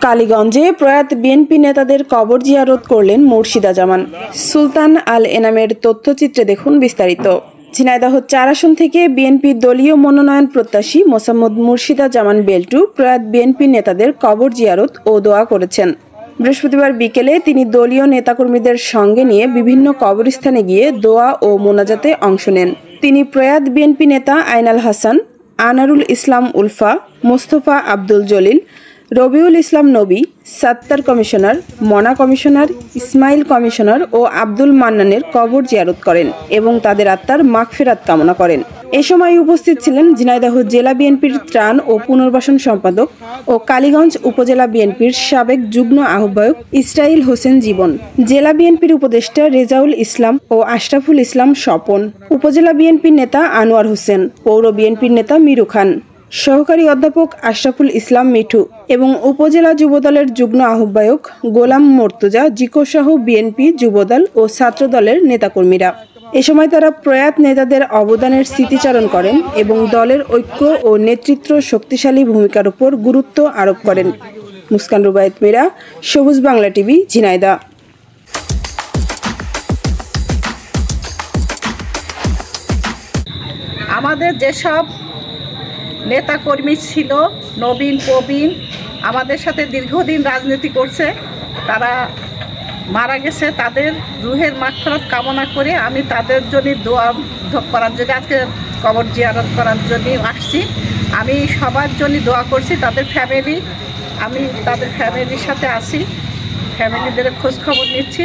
কালীগঞ্জে প্রয়াত বিএনপি নেতাদের কবর জিয়ারত করলেন মুর্শিদা জামান। সুলতান আল এনামের তথ্যচিত্রে দেখুন বিস্তারিত। ঝিনাইদহ ৪ আসন থেকে বিএনপি দলীয় মনোনয়ন প্রত্যাশী মোসাম্মদ মুর্শিদা জামান বেল্টু প্রয়াত বিএনপি নেতাদের কবর জিয়ারত ও দোয়া করেছেন। বৃহস্পতিবার বিকেলে তিনি দলীয় নেতাকর্মীদের সঙ্গে নিয়ে বিভিন্ন কবরস্থানে গিয়ে দোয়া ও মোনাজাতে অংশ নেন। তিনি প্রয়াত বিএনপি নেতা আইনাল হাসান, আনারুল ইসলাম উলফা, মোস্তফা আব্দুল জলিল, রবিউল ইসলাম নবী, সাত্তার কমিশনার, মনা কমিশনার, ইসমাইল কমিশনার ও আব্দুল মান্নানের কবর জিয়ারত করেন এবং তাদের আত্মার মাগফিরাত কামনা করেন। এ সময় উপস্থিত ছিলেন ঝিনাইদহ জেলা বিএনপির ত্রাণ ও পুনর্বাসন সম্পাদক ও কালীগঞ্জ উপজেলা বিএনপির সাবেক যুগ্ম আহ্বায়ক ইসরাইল হোসেন জীবন, জেলা বিএনপির উপদেষ্টা রেজাউল ইসলাম ও আশরাফুল ইসলাম স্বপন, উপজেলা বিএনপির নেতা আনোয়ার হোসেন, পৌর বিএনপির নেতা মিরু খান, সহকারী অধ্যাপক আশরাফুল ইসলাম মিঠু এবং উপজেলা যুবদলের যুগ্ম আহ্বায়ক গোলাম মর্তুজা জিকো সহ বিএনপি যুবদল ও ছাত্রদলের নেতাকর্মীরা। এ সময় তারা প্রয়াত নেতাদের অবদানের স্মৃতিচারণ করেন এবং দলের ঐক্য ও নেতৃত্ব শক্তিশালী ভূমিকার উপর গুরুত্ব আরোপ করেন। মুস্কান রুবায়েত মীরা, সবুজ বাংলা টিভি, ঝিনাইদহ। আমাদের যেসব নেতাকর্মী ছিল, নবীন প্রবীণ, আমাদের সাথে দীর্ঘদিন রাজনীতি করছে, তারা মারা গেছে। তাদের রুহের মাগফিরাত কামনা করে আমি তাদের জন্য দোয়া করার জন্য আজকে কবর জিয়ারত করার জন্য আসছি। আমি সবার জন্য দোয়া করছি, তাদের ফ্যামিলি, আমি তাদের ফ্যামিলির সাথে আছি, ফ্যামিলিদের খোঁজ খবর নিচ্ছি।